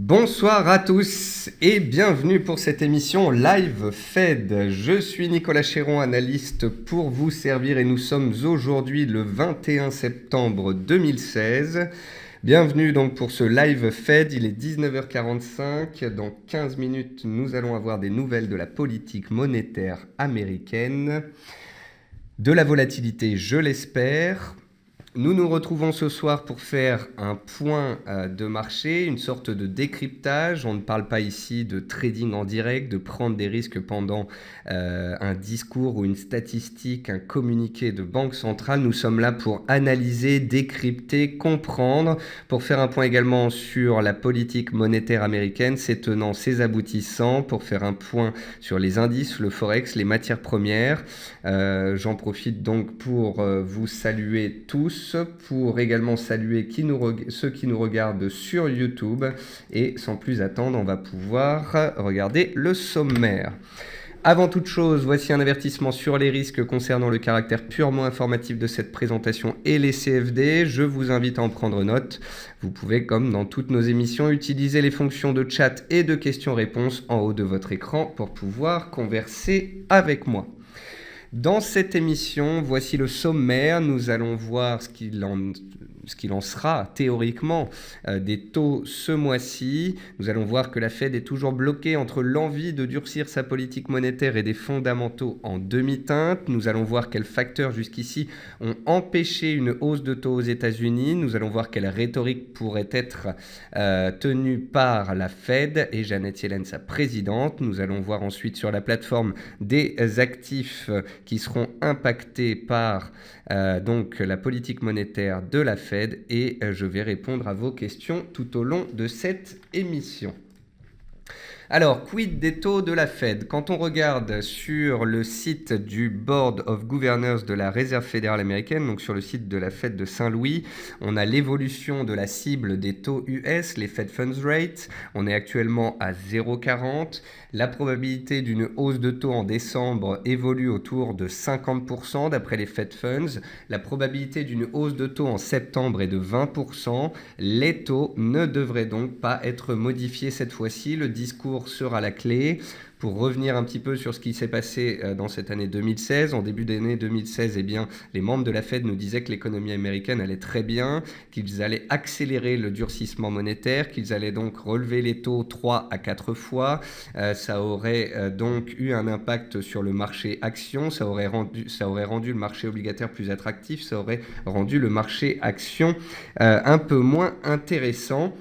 Bonsoir à tous et bienvenue pour cette émission Live Fed. Je suis Nicolas Chéron, analyste pour vous servir et nous sommes aujourd'hui le 21 septembre 2016. Bienvenue donc pour ce Live Fed, il est 19h45. Dans 15 minutes, nous allons avoir des nouvelles de la politique monétaire américaine, de la volatilité, je l'espère. Nous nous retrouvons ce soir pour faire un point de marché, une sorte de décryptage. On ne parle pas ici de trading en direct, de prendre des risques pendant un discours ou une statistique, un communiqué de banque centrale. Nous sommes là pour analyser, décrypter, comprendre, pour faire un point également sur la politique monétaire américaine, ses tenants, ses aboutissants, pour faire un point sur les indices, le forex, les matières premières. J'en profite donc pour vous saluer tous, pour également saluer ceux qui nous regardent sur YouTube. Et sans plus attendre, on va pouvoir regarder le sommaire. Avant toute chose, voici un avertissement sur les risques concernant le caractère purement informatif de cette présentation et les CFD. Je vous invite à en prendre note. Vous pouvez, comme dans toutes nos émissions, utiliser les fonctions de chat et de questions-réponses en haut de votre écran pour pouvoir converser avec moi. Dans cette émission, voici le sommaire. Nous allons voir ce qu'il en sera théoriquement des taux ce mois-ci. Nous allons voir que la Fed est toujours bloquée entre l'envie de durcir sa politique monétaire et des fondamentaux en demi-teinte. Nous allons voir quels facteurs jusqu'ici ont empêché une hausse de taux aux États-Unis. Nous allons voir quelle rhétorique pourrait être tenue par la Fed et Janet Yellen, sa présidente. Nous allons voir ensuite sur la plateforme des actifs qui seront impactés par donc la politique monétaire de la Fed et je vais répondre à vos questions tout au long de cette émission. Alors, quid des taux de la Fed? Quand on regarde sur le site du Board of Governors de la Réserve fédérale américaine, donc sur le site de la Fed de Saint-Louis, on a l'évolution de la cible des taux US, les Fed Funds Rate. On est actuellement à 0,40. La probabilité d'une hausse de taux en décembre évolue autour de 50% d'après les Fed Funds. La probabilité d'une hausse de taux en septembre est de 20%. Les taux ne devraient donc pas être modifiés cette fois-ci. Le discours sera la clé. Pour revenir un petit peu sur ce qui s'est passé dans cette année 2016, en début d'année 2016, eh bien, les membres de la Fed nous disaient que l'économie américaine allait très bien, qu'ils allaient accélérer le durcissement monétaire, qu'ils allaient donc relever les taux 3 à 4 fois. Ça aurait donc eu un impact sur le marché action, ça aurait rendu le marché obligataire plus attractif, ça aurait rendu le marché action un peu moins intéressant.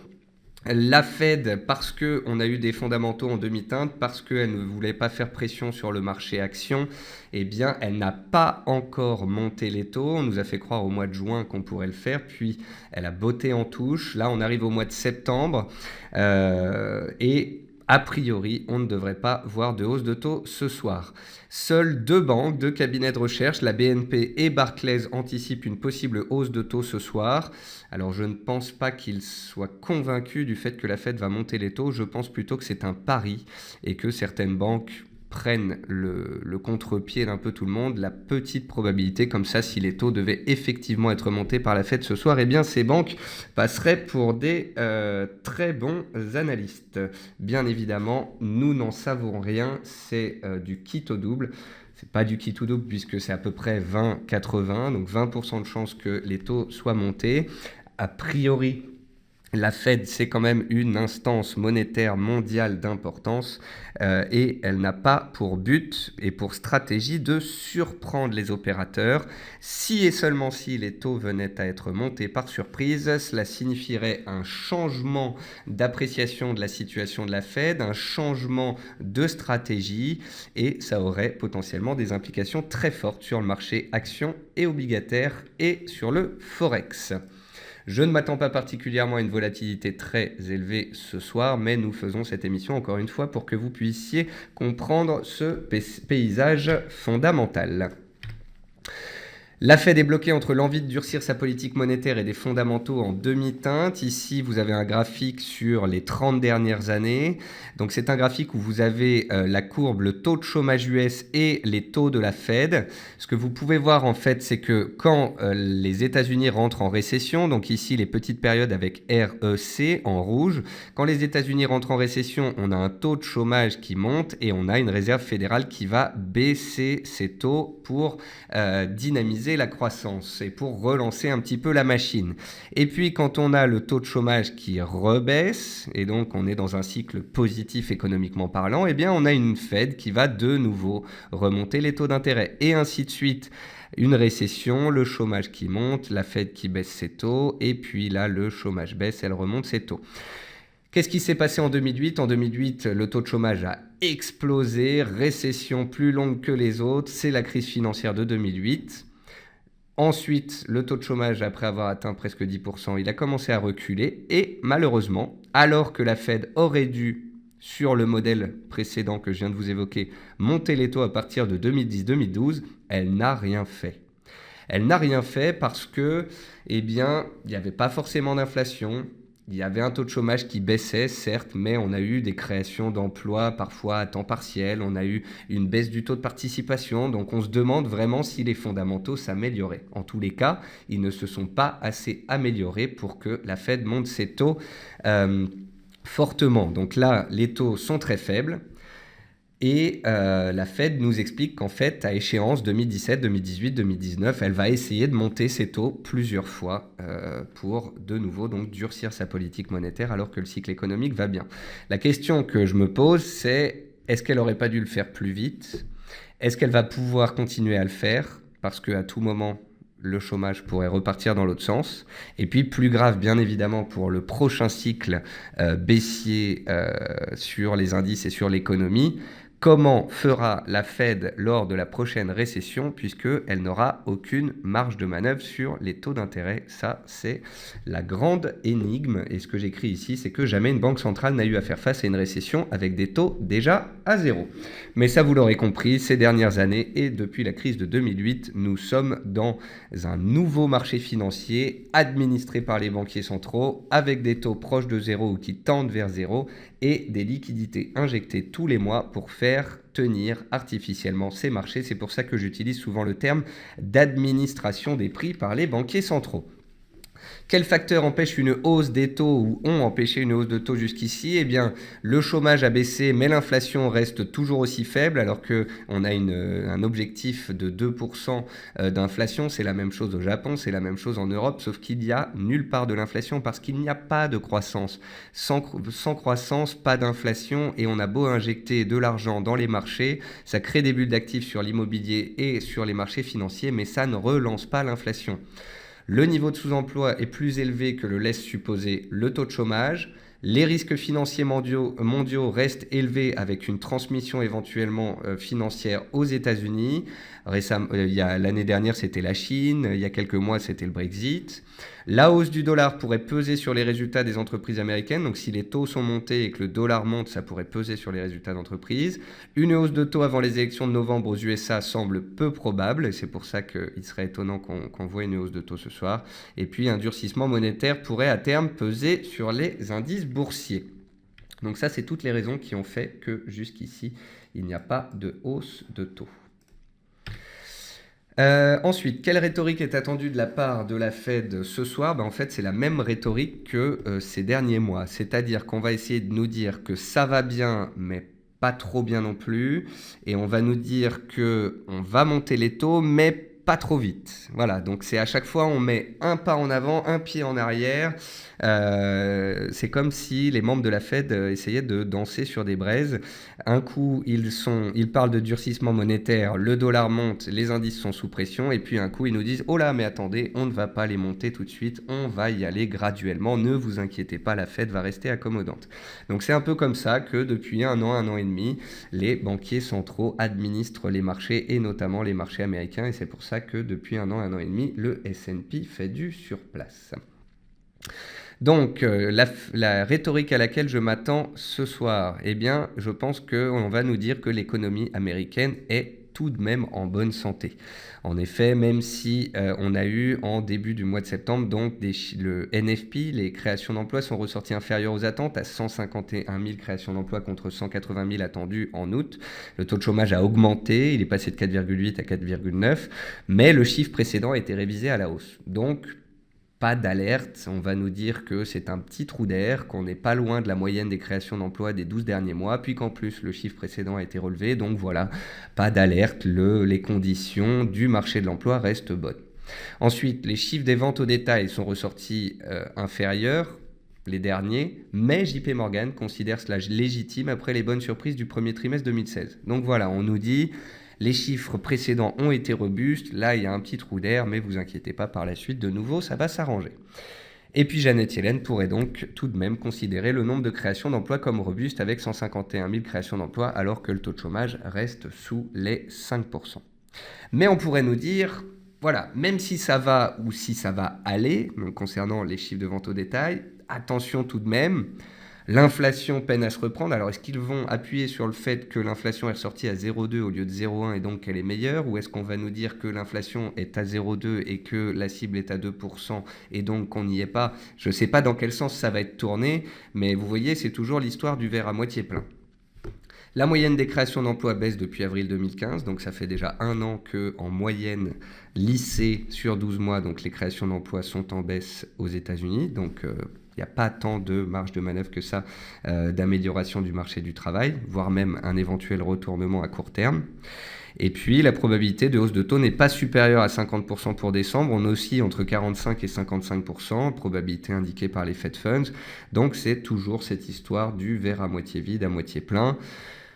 La Fed, parce qu'on a eu des fondamentaux en demi-teinte, parce qu'elle ne voulait pas faire pression sur le marché action, eh bien, elle n'a pas encore monté les taux. On nous a fait croire au mois de juin qu'on pourrait le faire, puis elle a botté en touche. Là, on arrive au mois de septembre et a priori, on ne devrait pas voir de hausse de taux ce soir. Seules deux banques, deux cabinets de recherche, la BNP et Barclays, anticipent une possible hausse de taux ce soir. Alors je ne pense pas qu'ils soient convaincus du fait que la Fed va monter les taux. Je pense plutôt que c'est un pari et que certaines banques prennent le contre-pied d'un peu tout le monde, la petite probabilité comme ça, si les taux devaient effectivement être montés par la Fed ce soir, eh bien ces banques passeraient pour des très bons analystes. Bien évidemment, nous n'en savons rien, c'est du kit au double. C'est pas du kit ou double puisque c'est à peu près 20-80, donc 20% de chances que les taux soient montés. A priori, la Fed, c'est quand même une instance monétaire mondiale d'importance et elle n'a pas pour but et pour stratégie de surprendre les opérateurs. Si et seulement si les taux venaient à être montés par surprise, cela signifierait un changement d'appréciation de la situation de la Fed, un changement de stratégie et ça aurait potentiellement des implications très fortes sur le marché actions et obligataire et sur le forex. Je ne m'attends pas particulièrement à une volatilité très élevée ce soir, mais nous faisons cette émission encore une fois pour que vous puissiez comprendre ce paysage fondamental. La Fed est bloquée entre l'envie de durcir sa politique monétaire et des fondamentaux en demi-teinte. Ici, vous avez un graphique sur les 30 dernières années. Donc, c'est un graphique où vous avez la courbe, le taux de chômage US et les taux de la Fed. Ce que vous pouvez voir, en fait, c'est que quand les États-Unis rentrent en récession, donc ici, les petites périodes avec REC en rouge, quand les États-Unis rentrent en récession, on a un taux de chômage qui monte et on a une réserve fédérale qui va baisser ses taux pour dynamiser la croissance et pour relancer un petit peu la machine. Et puis quand on a le taux de chômage qui rebaisse, et donc on est dans un cycle positif économiquement parlant, eh bien on a une Fed qui va de nouveau remonter les taux d'intérêt, et ainsi de suite. Une récession, le chômage qui monte, la Fed qui baisse ses taux, et puis là le chômage baisse, elle remonte ses taux. Qu'est-ce qui s'est passé en 2008 ? En 2008, le taux de chômage a explosé, récession plus longue que les autres, c'est la crise financière de 2008. Ensuite, le taux de chômage, après avoir atteint presque 10%, il a commencé à reculer et malheureusement, alors que la Fed aurait dû, sur le modèle précédent que je viens de vous évoquer, monter les taux à partir de 2010-2012, elle n'a rien fait. Elle n'a rien fait parce que, il n'y avait pas forcément d'inflation. Il y avait un taux de chômage qui baissait, certes, mais on a eu des créations d'emplois parfois à temps partiel, on a eu une baisse du taux de participation, donc on se demande vraiment si les fondamentaux s'amélioraient. En tous les cas, ils ne se sont pas assez améliorés pour que la Fed monte ses taux fortement. Donc là, les taux sont très faibles. Et la Fed nous explique qu'en fait, à échéance 2017, 2018, 2019, elle va essayer de monter ses taux plusieurs fois pour de nouveau donc durcir sa politique monétaire alors que le cycle économique va bien. La question que je me pose, c'est est-ce qu'elle n'aurait pas dû le faire plus vite ? Est-ce qu'elle va pouvoir continuer à le faire ? Parce qu'à tout moment, le chômage pourrait repartir dans l'autre sens. Et puis, plus grave, bien évidemment, pour le prochain cycle baissier sur les indices et sur l'économie, comment fera la Fed lors de la prochaine récession puisqu'elle n'aura aucune marge de manœuvre sur les taux d'intérêt? Ça, c'est la grande énigme. Et ce que j'écris ici, c'est que jamais une banque centrale n'a eu à faire face à une récession avec des taux déjà à zéro. Mais ça, vous l'aurez compris, ces dernières années et depuis la crise de 2008, nous sommes dans un nouveau marché financier administré par les banquiers centraux avec des taux proches de zéro ou qui tendent vers zéro et des liquidités injectées tous les mois pour faire tenir artificiellement ces marchés. C'est pour ça que j'utilise souvent le terme d'administration des prix par les banquiers centraux. Quels facteurs empêchent une hausse des taux ou ont empêché une hausse de taux jusqu'ici ? Eh bien, le chômage a baissé, mais l'inflation reste toujours aussi faible, alors qu'on a un objectif de 2% d'inflation. C'est la même chose au Japon, c'est la même chose en Europe, sauf qu'il n'y a nulle part de l'inflation parce qu'il n'y a pas de croissance. Sans croissance, pas d'inflation, et on a beau injecter de l'argent dans les marchés, ça crée des bulles d'actifs sur l'immobilier et sur les marchés financiers, mais ça ne relance pas l'inflation. Le niveau de sous-emploi est plus élevé que le laisse supposer le taux de chômage. Les risques financiers mondiaux restent élevés avec une transmission éventuellement financière aux États-Unis. L'année dernière, c'était la Chine. Il y a quelques mois, c'était le Brexit. La hausse du dollar pourrait peser sur les résultats des entreprises américaines. Donc, si les taux sont montés et que le dollar monte, ça pourrait peser sur les résultats d'entreprises. Une hausse de taux avant les élections de novembre aux USA semble peu probable. Et c'est pour ça qu'il serait étonnant qu'on voit une hausse de taux ce soir. Et puis, un durcissement monétaire pourrait à terme peser sur les indices boursiers. Donc ça, c'est toutes les raisons qui ont fait que jusqu'ici, il n'y a pas de hausse de taux. Ensuite, quelle rhétorique est attendue de la part de la Fed ce soir ? En fait, c'est la même rhétorique que ces derniers mois. C'est-à-dire qu'on va essayer de nous dire que ça va bien, mais pas trop bien non plus. Et on va nous dire qu'on va monter les taux, mais pas trop vite. Voilà, donc c'est à chaque fois on met un pas en avant, un pied en arrière. C'est comme si les membres de la Fed essayaient de danser sur des braises. Un coup, ils parlent de durcissement monétaire, le dollar monte, les indices sont sous pression, et puis un coup, ils nous disent « Oh là, mais attendez, on ne va pas les monter tout de suite, on va y aller graduellement, ne vous inquiétez pas, la Fed va rester accommodante. » Donc c'est un peu comme ça que depuis un an et demi, les banquiers centraux administrent les marchés, et notamment les marchés américains, et c'est pour ça que depuis un an et demi, le S&P fait du surplace. Donc, la rhétorique à laquelle je m'attends ce soir, eh bien, je pense qu'on va nous dire que l'économie américaine est tout de même en bonne santé. En effet, même si on a eu en début du mois de septembre, donc le NFP, les créations d'emplois sont ressorties inférieures aux attentes à 151 000 créations d'emplois contre 180 000 attendues en août. Le taux de chômage a augmenté, il est passé de 4,8 à 4,9, mais le chiffre précédent a été révisé à la hausse. Donc, pas d'alerte, on va nous dire que c'est un petit trou d'air, qu'on n'est pas loin de la moyenne des créations d'emplois des 12 derniers mois, puis qu'en plus le chiffre précédent a été relevé, donc voilà, pas d'alerte, les conditions du marché de l'emploi restent bonnes. Ensuite, les chiffres des ventes au détail sont ressortis inférieurs, les derniers, mais JP Morgan considère cela légitime après les bonnes surprises du premier trimestre 2016. Donc voilà, on nous dit... Les chiffres précédents ont été robustes, là il y a un petit trou d'air, mais vous inquiétez pas, par la suite, de nouveau, ça va s'arranger. Et puis Janet Yellen pourrait donc tout de même considérer le nombre de créations d'emplois comme robuste avec 151 000 créations d'emplois, alors que le taux de chômage reste sous les 5%. Mais on pourrait nous dire, voilà, même si ça va ou si ça va aller, donc concernant les chiffres de vente au détail, attention tout de même. L'inflation peine à se reprendre. Alors, est-ce qu'ils vont appuyer sur le fait que l'inflation est ressortie à 0,2 au lieu de 0,1 et donc qu'elle est meilleure? Ou est-ce qu'on va nous dire que l'inflation est à 0,2 et que la cible est à 2% et donc qu'on n'y est pas? Je ne sais pas dans quel sens ça va être tourné, mais vous voyez, c'est toujours l'histoire du verre à moitié plein. La moyenne des créations d'emplois baisse depuis avril 2015, donc ça fait déjà un an qu'en moyenne, lissée sur 12 mois, donc les créations d'emplois sont en baisse aux États-Unis. Donc il n'y a pas tant de marge de manœuvre que ça d'amélioration du marché du travail, voire même un éventuel retournement à court terme. Et puis, la probabilité de hausse de taux n'est pas supérieure à 50% pour décembre. On oscille entre 45 et 55%, probabilité indiquée par les Fed Funds. Donc, c'est toujours cette histoire du verre à moitié vide, à moitié plein.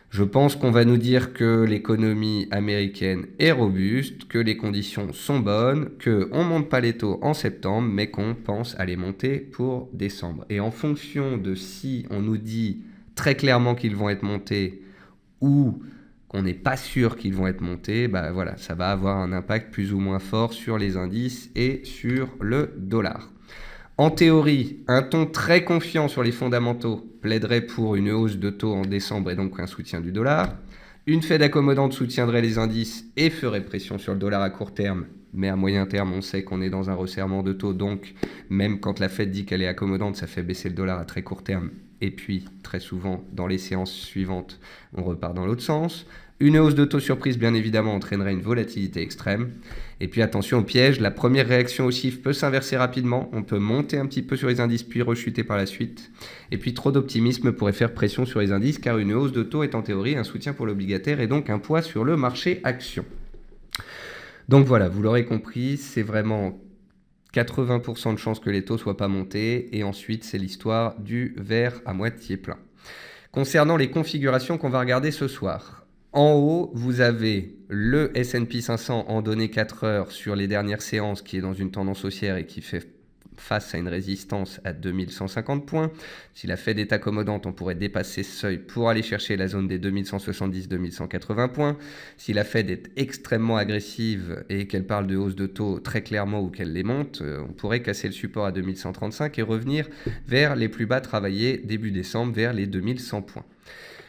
Je pense qu'on va nous dire que l'économie américaine est robuste, que les conditions sont bonnes, qu'on ne monte pas les taux en septembre, mais qu'on pense à les monter pour décembre. Et en fonction de si on nous dit très clairement qu'ils vont être montés ou qu'on n'est pas sûr qu'ils vont être montés, bah voilà, ça va avoir un impact plus ou moins fort sur les indices et sur le dollar. En théorie, un ton très confiant sur les fondamentaux plaiderait pour une hausse de taux en décembre et donc un soutien du dollar. Une Fed accommodante soutiendrait les indices et ferait pression sur le dollar à court terme. Mais à moyen terme, on sait qu'on est dans un resserrement de taux. Donc, même quand la Fed dit qu'elle est accommodante, ça fait baisser le dollar à très court terme. Et puis, très souvent, dans les séances suivantes, on repart dans l'autre sens. Une hausse de taux surprise, bien évidemment, entraînerait une volatilité extrême. Et puis attention au piège, la première réaction au chiffre peut s'inverser rapidement. On peut monter un petit peu sur les indices puis rechuter par la suite. Et puis trop d'optimisme pourrait faire pression sur les indices car une hausse de taux est en théorie un soutien pour l'obligataire et donc un poids sur le marché action. Donc voilà, vous l'aurez compris, c'est vraiment 80% de chances que les taux soient pas montés. Et ensuite, c'est l'histoire du verre à moitié plein. Concernant les configurations qu'on va regarder ce soir. En haut, vous avez le S&P 500 en données 4 heures sur les dernières séances qui est dans une tendance haussière et qui fait face à une résistance à 2150 points. Si la Fed est accommodante, on pourrait dépasser ce seuil pour aller chercher la zone des 2170-2180 points. Si la Fed est extrêmement agressive et qu'elle parle de hausse de taux très clairement ou qu'elle les monte, on pourrait casser le support à 2135 et revenir vers les plus bas travaillés début décembre, vers les 2100 points.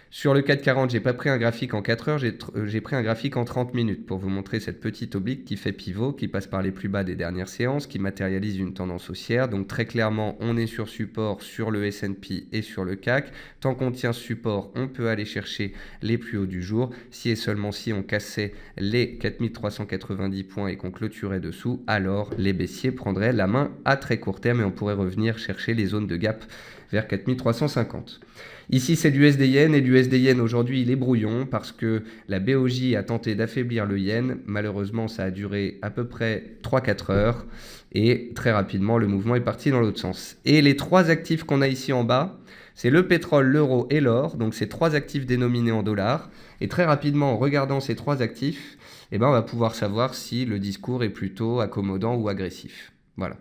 Sur le 440, j'ai pas pris un graphique en 4 heures, j'ai pris un graphique en 30 minutes pour vous montrer cette petite oblique qui fait pivot, qui passe par les plus bas des dernières séances, qui matérialise une tendance haussière. Donc très clairement, on est sur support sur le S&P et sur le CAC. Tant qu'on tient ce support, on peut aller chercher les plus hauts du jour. Si et seulement si on cassait les 4390 points et qu'on clôturait dessous, alors les baissiers prendraient la main à très court terme et on pourrait revenir chercher les zones de gap vers 4350. Ici, c'est l'USD Yen et l'USD Yen aujourd'hui, il est brouillon parce que la BOJ a tenté d'affaiblir le Yen. Malheureusement, ça a duré à peu près 3-4 heures et très rapidement, le mouvement est parti dans l'autre sens. Et les trois actifs qu'on a ici en bas, c'est le pétrole, l'euro et l'or. Donc, c'est trois actifs dénominés en dollars. Et très rapidement, en regardant ces trois actifs, on va pouvoir savoir si le discours est plutôt accommodant ou agressif. Voilà.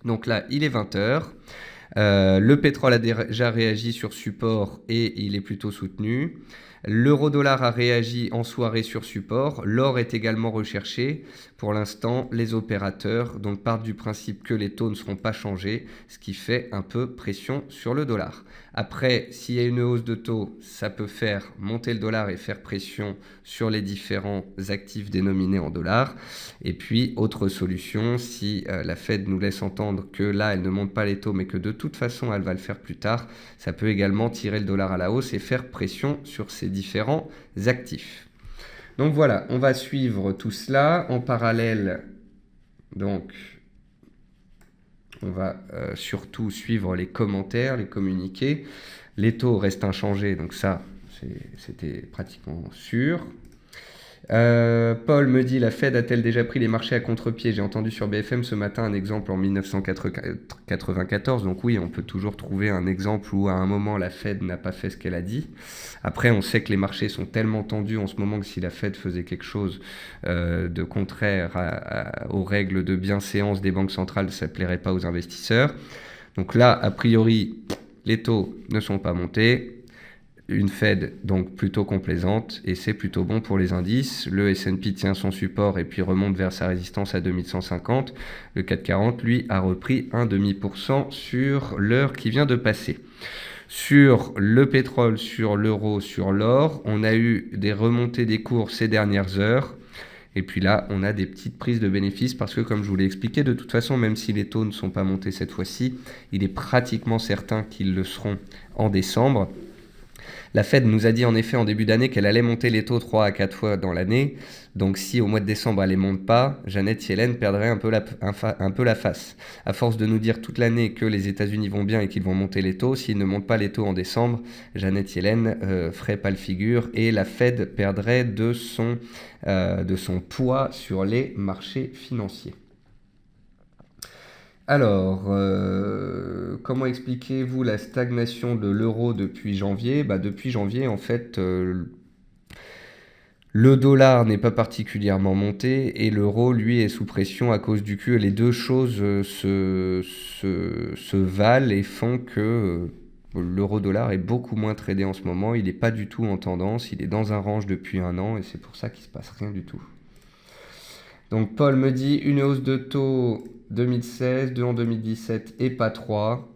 Donc là, il est 20 heures. Le pétrole a déjà réagi sur support et il est plutôt soutenu. L'euro-dollar a réagi en soirée sur support. L'or est également recherché. Pour l'instant, les opérateurs donc partent du principe que les taux ne seront pas changés, ce qui fait un peu pression sur le dollar. Après, s'il y a une hausse de taux, ça peut faire monter le dollar et faire pression sur les différents actifs dénominés en dollars. Et puis, autre solution, si la Fed nous laisse entendre que là, elle ne monte pas les taux, mais que de toute façon, elle va le faire plus tard, ça peut également tirer le dollar à la hausse et faire pression sur ces différents actifs. Donc voilà, on va suivre tout cela en parallèle. Donc, on va surtout suivre les commentaires, les communiqués. Les taux restent inchangés, donc ça, c'était pratiquement sûr. Paul me dit, la Fed a-t-elle déjà pris les marchés à contre-pied? J'ai entendu sur BFM ce matin un exemple en 1994, donc oui, on peut toujours trouver un exemple où à un moment la Fed n'a pas fait ce qu'elle a dit. Après, on sait que les marchés sont tellement tendus en ce moment que si la Fed faisait quelque chose de contraire aux règles de bienséance des banques centrales, ça ne plairait pas aux investisseurs. Donc là, a priori, les taux ne sont pas montés. Une Fed donc plutôt complaisante et c'est plutôt bon pour les indices. Le S&P tient son support et puis remonte vers sa résistance à 2150. Le CAC 40, lui, a repris 0,5% sur l'heure qui vient de passer. Sur le pétrole, sur l'euro, sur l'or, on a eu des remontées des cours ces dernières heures. Et puis là, on a des petites prises de bénéfices parce que, comme je vous l'ai expliqué, de toute façon, même si les taux ne sont pas montés cette fois-ci, il est pratiquement certain qu'ils le seront en décembre. La Fed nous a dit en effet en début d'année qu'elle allait monter les taux 3 à 4 fois dans l'année. Donc si au mois de décembre elle ne les monte pas, Janet Yellen perdrait un peu la face. À force de nous dire toute l'année que les États-Unis vont bien et qu'ils vont monter les taux, s'ils ne montent pas les taux en décembre, Janet Yellen ferait pas le figure et la Fed perdrait de son poids sur les marchés financiers. Alors, comment expliquez-vous la stagnation de l'euro depuis janvier? Depuis janvier, en fait, le dollar n'est pas particulièrement monté et l'euro, lui, est sous pression à cause du Q. Les deux choses se valent et font que l'euro-dollar est beaucoup moins tradé en ce moment. Il n'est pas du tout en tendance, il est dans un range depuis un an et c'est pour ça qu'il ne se passe rien du tout. Donc Paul me dit une hausse de taux 2016, 2 en 2017 et pas 3.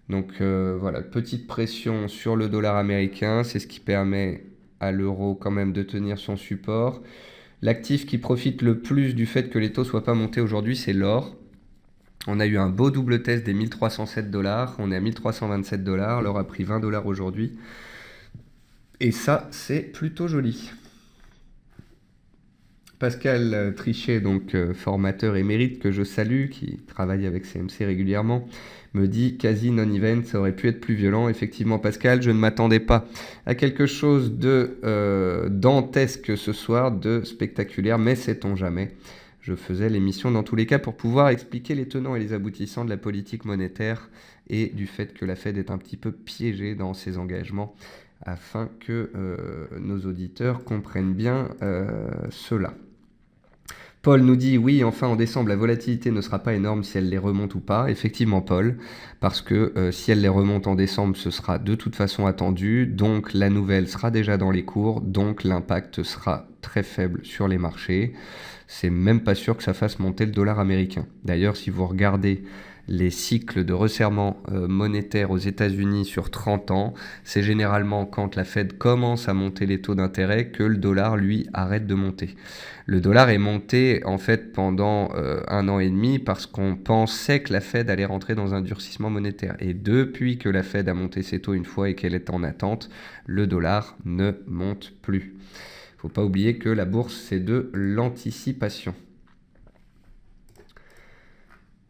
Donc voilà, petite pression sur le dollar américain, c'est ce qui permet à l'euro quand même de tenir son support. L'actif qui profite le plus du fait que les taux ne soient pas montés aujourd'hui, c'est l'or. On a eu un beau double test des 1307 $, on est à 1327 $, l'or a pris 20 $ aujourd'hui. Et ça, c'est plutôt joli. Pascal Trichet, donc formateur émérite que je salue, qui travaille avec CMC régulièrement, me dit quasi non-event, ça aurait pu être plus violent. Effectivement, Pascal, je ne m'attendais pas à quelque chose de dantesque ce soir, de spectaculaire, mais sait-on jamais. Je faisais l'émission dans tous les cas pour pouvoir expliquer les tenants et les aboutissants de la politique monétaire et du fait que la Fed est un petit peu piégée dans ses engagements afin que nos auditeurs comprennent bien cela. Paul nous dit, oui, enfin en décembre, la volatilité ne sera pas énorme si elle les remonte ou pas. Effectivement, Paul, parce que si elle les remonte en décembre, ce sera de toute façon attendu. Donc la nouvelle sera déjà dans les cours, donc l'impact sera très faible sur les marchés. C'est même pas sûr que ça fasse monter le dollar américain. D'ailleurs, si vous regardez les cycles de resserrement monétaire aux États-Unis sur 30 ans, c'est généralement quand la Fed commence à monter les taux d'intérêt que le dollar, lui, arrête de monter. Le dollar est monté en fait pendant 1 an et demi parce qu'on pensait que la Fed allait rentrer dans un durcissement monétaire. Et depuis que la Fed a monté ses taux une fois et qu'elle est en attente, le dollar ne monte plus. Il ne faut pas oublier que la bourse, c'est de l'anticipation.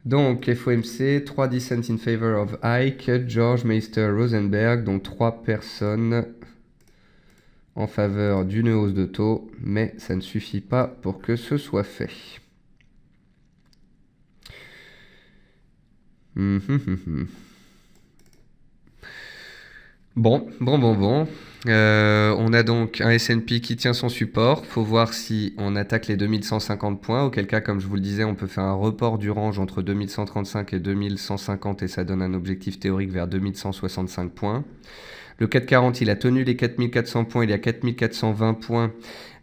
Donc, FOMC, 3 dissents in favor of Ike, George, Meister, Rosenberg, dont 3 personnes en faveur d'une hausse de taux, mais ça ne suffit pas pour que ce soit fait. Bon. On a donc un S&P qui tient son support. Faut voir si on attaque les 2150 points, auquel cas, comme je vous le disais, on peut faire un report du range entre 2135 et 2150 et ça donne un objectif théorique vers 2165 points. Le 440, il a tenu les 4400 points, il est à 4420 points.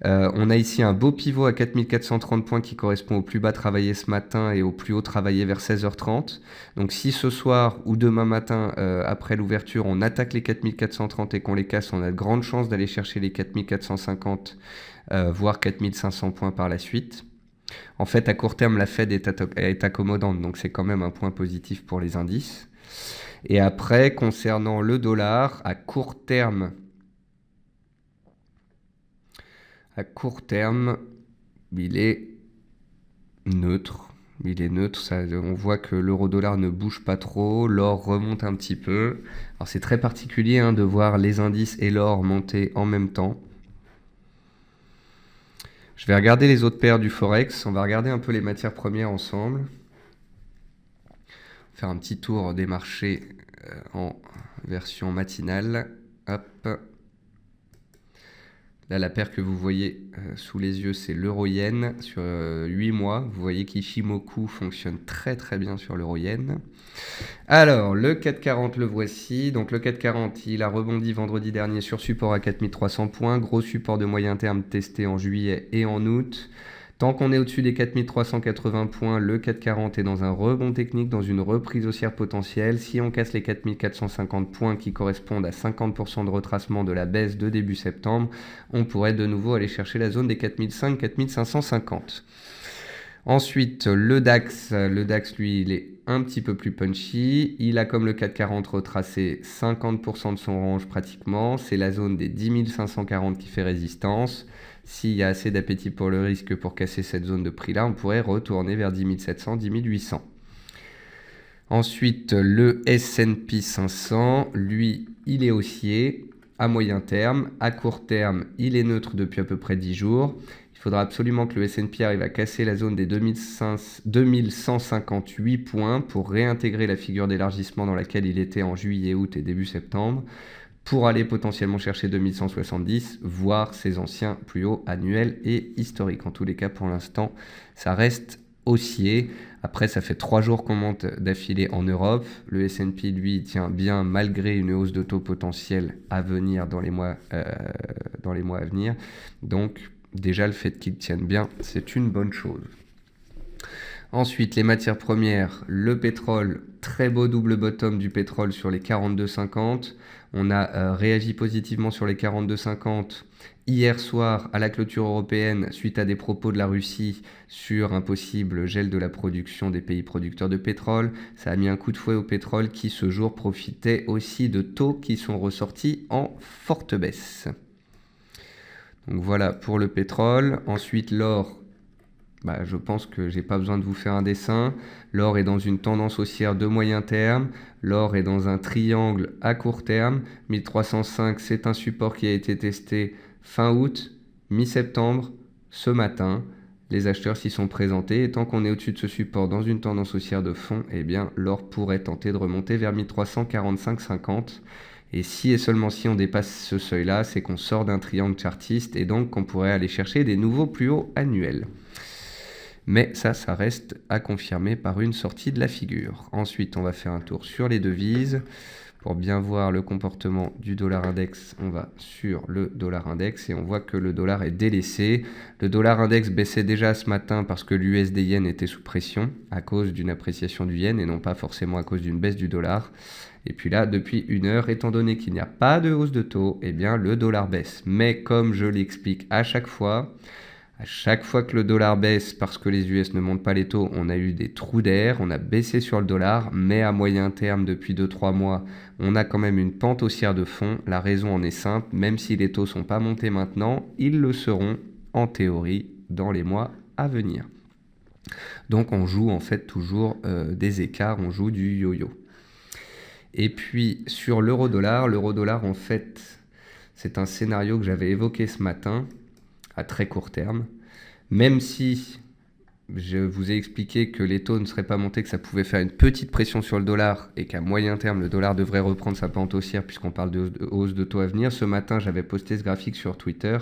On a ici un beau pivot à 4430 points qui correspond au plus bas travaillé ce matin et au plus haut travaillé vers 16h30. Donc si ce soir ou demain matin, après l'ouverture, on attaque les 4430 et qu'on les casse, on a de grandes chances d'aller chercher les 4450, voire 4500 points par la suite. En fait, à court terme, la Fed est accommodante, donc c'est quand même un point positif pour les indices. Et après, concernant le dollar, à court terme, il est neutre. On voit que l'euro-dollar ne bouge pas trop, l'or remonte un petit peu. Alors c'est très particulier de voir les indices et l'or monter en même temps. Je vais regarder les autres paires du Forex. On va regarder un peu les matières premières ensemble. Faire un petit tour des marchés en version matinale. Hop. Là, la paire que vous voyez sous les yeux, c'est l'euro-yen sur 8 mois. Vous voyez qu'Ishimoku fonctionne très très bien sur l'euro-yen. Alors, le 440, le voici. Donc le 440, il a rebondi vendredi dernier sur support à 4300 points. Gros support de moyen terme testé en juillet et en août. Tant qu'on est au-dessus des 4380 points, le 440 est dans un rebond technique, dans une reprise haussière potentielle. Si on casse les 4450 points qui correspondent à 50% de retracement de la baisse de début septembre, on pourrait de nouveau aller chercher la zone des 4550. Ensuite, le DAX, lui, il est un petit peu plus punchy. Il a, comme le 440, retracé 50% de son range pratiquement. C'est la zone des 10 540 qui fait résistance. S'il y a assez d'appétit pour le risque pour casser cette zone de prix-là, on pourrait retourner vers 10 700, 10 800. Ensuite, le S&P 500, lui, il est haussier à moyen terme. À court terme, il est neutre depuis à peu près 10 jours. Il faudra absolument que le S&P arrive à casser la zone des 2158 points pour réintégrer la figure d'élargissement dans laquelle il était en juillet, août et début septembre, pour aller potentiellement chercher 2170, voire ses anciens plus hauts annuels et historiques. En tous les cas, pour l'instant, ça reste haussier. Après, ça fait 3 jours qu'on monte d'affilée en Europe. Le S&P, lui, tient bien malgré une hausse de taux potentielle à venir dans les mois à venir. Donc, déjà, le fait qu'il tienne bien, c'est une bonne chose. Ensuite, les matières premières, le pétrole, très beau double bottom du pétrole sur les 42,50. On a réagi positivement sur les 42,50 hier soir à la clôture européenne suite à des propos de la Russie sur un possible gel de la production des pays producteurs de pétrole. Ça a mis un coup de fouet au pétrole qui ce jour profitait aussi de taux qui sont ressortis en forte baisse. Donc voilà pour le pétrole. Ensuite, l'or. Je pense que j'ai pas besoin de vous faire un dessin. L'or est dans une tendance haussière de moyen terme. L'or est dans un triangle à court terme. 1305, c'est un support qui a été testé fin août, mi-septembre, ce matin. Les acheteurs s'y sont présentés. Et tant qu'on est au-dessus de ce support dans une tendance haussière de fond, eh bien, l'or pourrait tenter de remonter vers 1345,50. Et si et seulement si on dépasse ce seuil-là, c'est qu'on sort d'un triangle chartiste et donc qu'on pourrait aller chercher des nouveaux plus hauts annuels. Mais ça reste à confirmer par une sortie de la figure. Ensuite, on va faire un tour sur les devises. Pour bien voir le comportement du dollar index, on va sur le dollar index et on voit que le dollar est délaissé. Le dollar index baissait déjà ce matin parce que l'USD yen était sous pression à cause d'une appréciation du yen et non pas forcément à cause d'une baisse du dollar. Et puis là, depuis une heure, étant donné qu'il n'y a pas de hausse de taux, eh bien le dollar baisse. Mais comme je l'explique à chaque fois que le dollar baisse parce que les US ne montent pas les taux, on a eu des trous d'air, on a baissé sur le dollar, mais à moyen terme, depuis 2-3 mois, on a quand même une pente haussière de fond. La raison en est simple, même si les taux ne sont pas montés maintenant, ils le seront en théorie dans les mois à venir. Donc on joue en fait toujours des écarts, on joue du yo-yo. Et puis sur l'euro-dollar en fait, c'est un scénario que j'avais évoqué ce matin, à très court terme, même si je vous ai expliqué que les taux ne seraient pas montés, que ça pouvait faire une petite pression sur le dollar et qu'à moyen terme, le dollar devrait reprendre sa pente haussière puisqu'on parle de hausse de taux à venir. Ce matin, j'avais posté ce graphique sur Twitter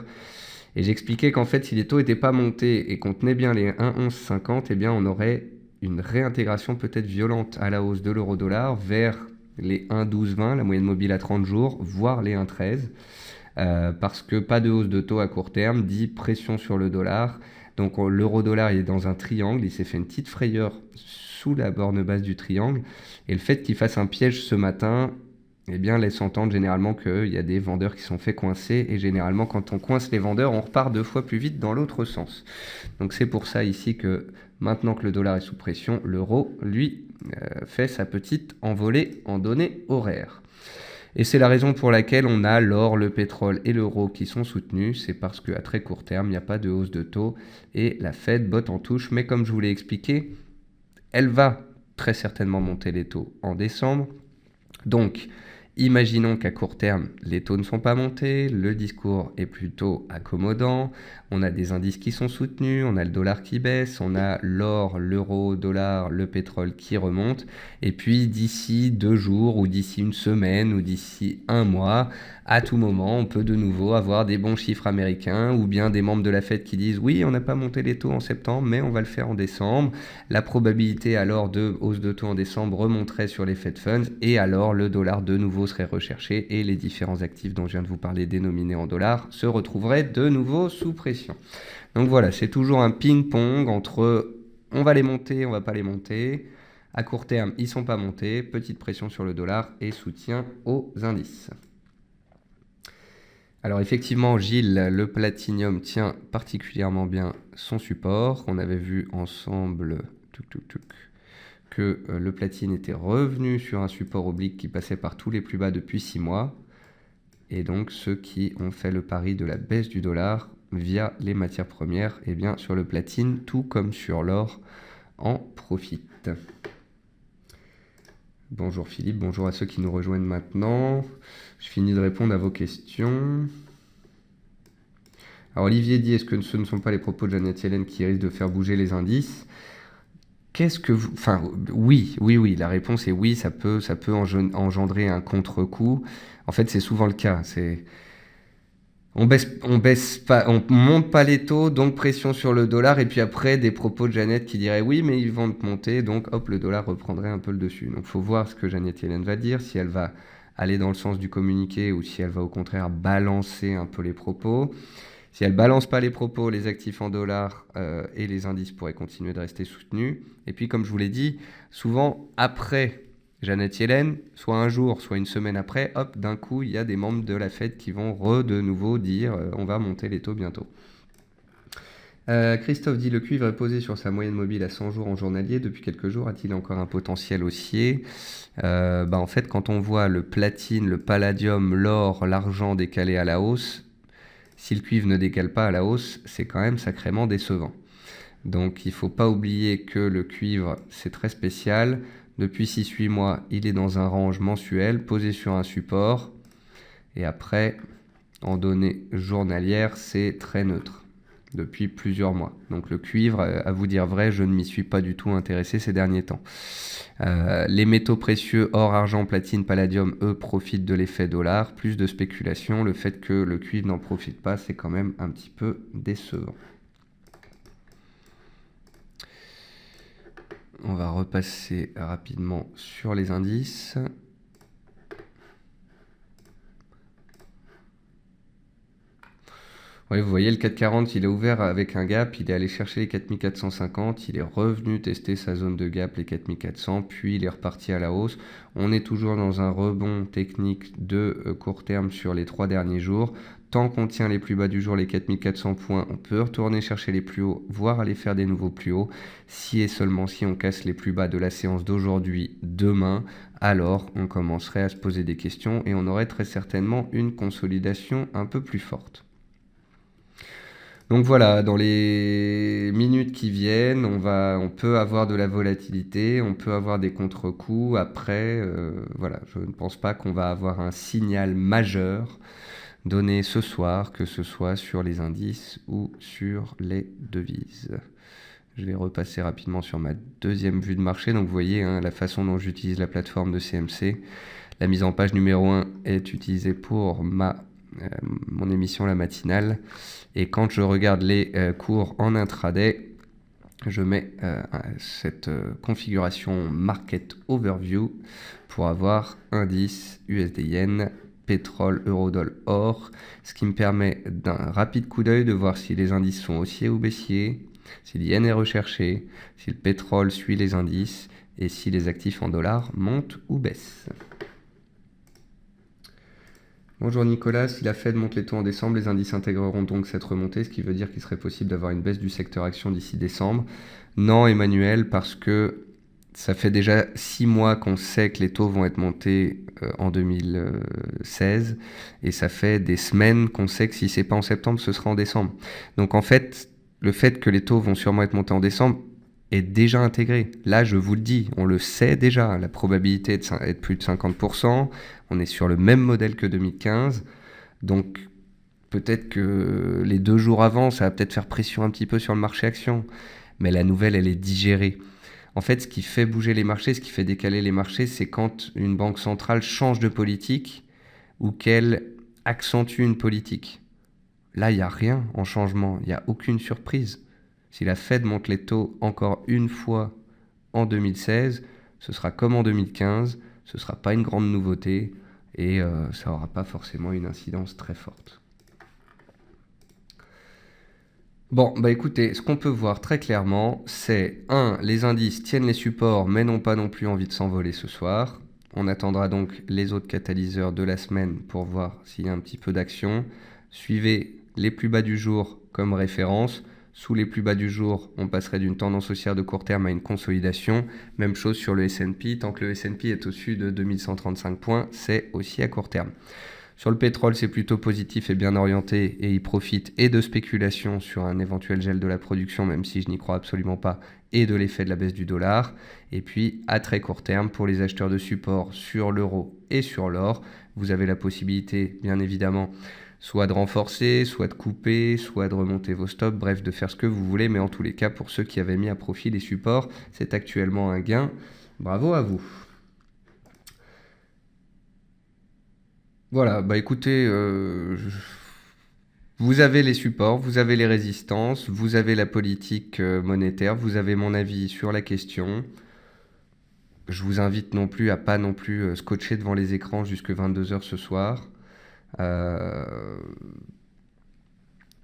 et j'expliquais qu'en fait, si les taux n'étaient pas montés et qu'on tenait bien les 1,1150, eh bien, on aurait une réintégration peut-être violente à la hausse de l'euro-dollar vers les 1,1220, la moyenne mobile à 30 jours, voire les 1,13. Parce que pas de hausse de taux à court terme dit pression sur le dollar. Donc l'euro-dollar il est dans un triangle, il s'est fait une petite frayeur sous la borne basse du triangle. Et le fait qu'il fasse un piège ce matin, eh bien, laisse entendre généralement qu'il y a des vendeurs qui sont fait coincer. Et généralement, quand on coince les vendeurs, on repart 2 fois plus vite dans l'autre sens. Donc c'est pour ça ici que maintenant que le dollar est sous pression, l'euro, lui, fait sa petite envolée en données horaires. Et c'est la raison pour laquelle on a l'or, le pétrole et l'euro qui sont soutenus. C'est parce qu'à très court terme, il n'y a pas de hausse de taux et la Fed botte en touche. Mais comme je vous l'ai expliqué, elle va très certainement monter les taux en décembre. Donc, imaginons qu'à court terme, les taux ne sont pas montés, le discours est plutôt accommodant, on a des indices qui sont soutenus, on a le dollar qui baisse, on a l'or, l'euro, dollar, le pétrole qui remonte, et puis d'ici 2 jours ou d'ici une semaine ou d'ici un mois, à tout moment, on peut de nouveau avoir des bons chiffres américains ou bien des membres de la Fed qui disent oui, on n'a pas monté les taux en septembre, mais on va le faire en décembre. La probabilité alors de hausse de taux en décembre remonterait sur les Fed Funds et alors le dollar de nouveau serait recherché et les différents actifs dont je viens de vous parler dénominés en dollars se retrouveraient de nouveau sous pression. Donc voilà, c'est toujours un ping-pong entre on va les monter, on va pas les monter. À court terme, ils sont pas montés, petite pression sur le dollar et soutien aux indices. Alors effectivement, Gilles, le platinium tient particulièrement bien son support. On avait vu ensemble que le platine était revenu sur un support oblique qui passait par tous les plus bas depuis 6 mois. Et donc ceux qui ont fait le pari de la baisse du dollar via les matières premières, eh bien sur le platine, tout comme sur l'or, en profitent. Bonjour Philippe, bonjour à ceux qui nous rejoignent maintenant. Je finis de répondre à vos questions. Alors Olivier dit, est-ce que ce ne sont pas les propos de Janet Yellen qui risquent de faire bouger les indices? Qu'est-ce que vous... Enfin, oui, la réponse est oui, ça peut engendrer un contre-coup. En fait, c'est souvent le cas. On baisse pas, on monte pas les taux, donc pression sur le dollar, et puis après des propos de Janet qui diraient oui, mais ils vont monter, donc hop, le dollar reprendrait un peu le dessus. Donc faut voir ce que Janet Yellen va dire, si elle va aller dans le sens du communiqué ou si elle va au contraire balancer un peu les propos. Si elle balance pas les propos, les actifs en dollars et les indices pourraient continuer de rester soutenus. Et puis comme je vous l'ai dit, souvent après Janet Yellen, soit un jour, soit une semaine après, hop, d'un coup, il y a des membres de la Fed qui vont de nouveau dire on va monter les taux bientôt. Christophe dit le cuivre est posé sur sa moyenne mobile à 100 jours en journalier. Depuis quelques jours, a-t-il encore un potentiel haussier? En fait, quand on voit le platine, le palladium, l'or, l'argent décalé à la hausse, si le cuivre ne décale pas à la hausse, c'est quand même sacrément décevant. Donc il ne faut pas oublier que le cuivre, c'est très spécial. Depuis 6-8 mois, il est dans un range mensuel, posé sur un support. Et après, en données journalières, c'est très neutre depuis plusieurs mois. Donc le cuivre, à vous dire vrai, je ne m'y suis pas du tout intéressé ces derniers temps. Les métaux précieux, or, argent, platine, palladium, eux, profitent de l'effet dollar. Plus de spéculation, le fait que le cuivre n'en profite pas, c'est quand même un petit peu décevant. On va repasser rapidement sur les indices. Oui, vous voyez, le 440, il est ouvert avec un gap, il est allé chercher les 4450, il est revenu tester sa zone de gap, les 4400, puis il est reparti à la hausse. On est toujours dans un rebond technique de court terme sur les 3 derniers jours. Tant qu'on tient les plus bas du jour, les 4400 points, on peut retourner chercher les plus hauts, voire aller faire des nouveaux plus hauts. Si et seulement si on casse les plus bas de la séance d'aujourd'hui, demain, alors on commencerait à se poser des questions et on aurait très certainement une consolidation un peu plus forte. Donc voilà, dans les minutes qui viennent, on peut avoir de la volatilité, on peut avoir des contre-coups. Après, voilà, je ne pense pas qu'on va avoir un signal majeur donné ce soir, que ce soit sur les indices ou sur les devises. Je vais repasser rapidement sur ma deuxième vue de marché. Donc vous voyez la façon dont j'utilise la plateforme de CMC. La mise en page numéro 1 est utilisée pour mon émission La Matinale. Et quand je regarde les cours en intraday, je mets cette configuration Market Overview pour avoir indice USD Yen, pétrole, euro-dollar, or, ce qui me permet d'un rapide coup d'œil de voir si les indices sont haussiers ou baissiers, si le yen est recherché, si le pétrole suit les indices et si les actifs en dollars montent ou baissent. Bonjour Nicolas, si la Fed monte les taux en décembre, les indices intégreront donc cette remontée, ce qui veut dire qu'il serait possible d'avoir une baisse du secteur action d'ici décembre. Non Emmanuel, parce que ça fait déjà 6 mois qu'on sait que les taux vont être montés en 2016 et ça fait des semaines qu'on sait que si c'est pas en septembre, ce sera en décembre. Donc en fait, le fait que les taux vont sûrement être montés en décembre est déjà intégré. Là, je vous le dis, on le sait déjà, la probabilité est de plus de 50%, on est sur le même modèle que 2015, donc peut-être que les 2 jours avant, ça va peut-être faire pression un petit peu sur le marché action, mais la nouvelle, elle est digérée. En fait, ce qui fait bouger les marchés, ce qui fait décaler les marchés, c'est quand une banque centrale change de politique ou qu'elle accentue une politique. Là, il n'y a rien en changement, il n'y a aucune surprise. Si la Fed monte les taux encore une fois en 2016, ce sera comme en 2015, ce ne sera pas une grande nouveauté et ça n'aura pas forcément une incidence très forte. Bon, bah écoutez, ce qu'on peut voir très clairement, c'est 1. Les indices tiennent les supports mais n'ont pas non plus envie de s'envoler ce soir. On attendra donc les autres catalyseurs de la semaine pour voir s'il y a un petit peu d'action. Suivez les plus bas du jour comme référence. Sous les plus bas du jour, on passerait d'une tendance haussière de court terme à une consolidation. Même chose sur le S&P. Tant que le S&P est au-dessus de 2135 points, c'est aussi à court terme. Sur le pétrole, c'est plutôt positif et bien orienté et il profite et de spéculation sur un éventuel gel de la production, même si je n'y crois absolument pas, et de l'effet de la baisse du dollar. Et puis, à très court terme, pour les acheteurs de support sur l'euro et sur l'or, vous avez la possibilité, bien évidemment, soit de renforcer, soit de couper, soit de remonter vos stops, bref, de faire ce que vous voulez. Mais en tous les cas, pour ceux qui avaient mis à profit les supports, c'est actuellement un gain. Bravo à vous. Voilà, bah écoutez, vous avez les supports, vous avez les résistances, vous avez la politique monétaire, vous avez mon avis sur la question. Je vous invite non plus à pas non plus scotcher devant les écrans jusque 22h ce soir.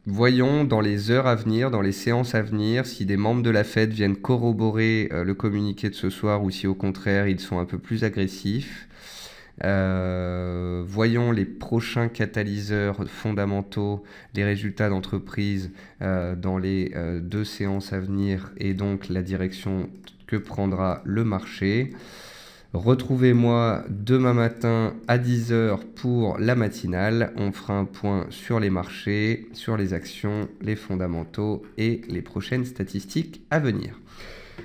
Voyons dans les heures à venir, dans les séances à venir, si des membres de la Fed viennent corroborer le communiqué de ce soir ou si au contraire ils sont un peu plus agressifs. Voyons les prochains catalyseurs fondamentaux, les résultats d'entreprise dans les 2 séances à venir et donc la direction que prendra le marché. Retrouvez-moi demain matin à 10h pour la matinale. On fera un point sur les marchés, sur les actions, les fondamentaux et les prochaines statistiques à venir.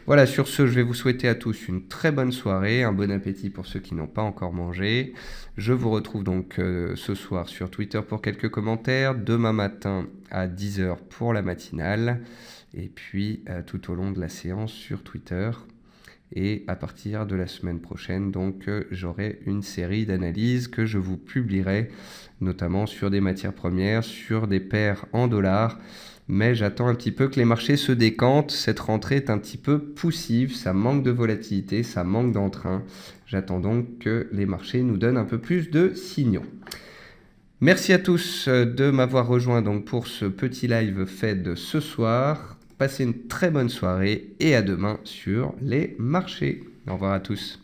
Voilà, sur ce, je vais vous souhaiter à tous une très bonne soirée, un bon appétit pour ceux qui n'ont pas encore mangé. Je vous retrouve donc ce soir sur Twitter pour quelques commentaires, demain matin à 10h pour la matinale, et puis tout au long de la séance sur Twitter. Et à partir de la semaine prochaine, donc, j'aurai une série d'analyses que je vous publierai, notamment sur des matières premières, sur des paires en dollars. Mais j'attends un petit peu que les marchés se décantent. Cette rentrée est un petit peu poussive, ça manque de volatilité, ça manque d'entrain. J'attends donc que les marchés nous donnent un peu plus de signaux. Merci à tous de m'avoir rejoint donc pour ce petit live Fed ce soir. Passez une très bonne soirée et à demain sur les marchés. Au revoir à tous.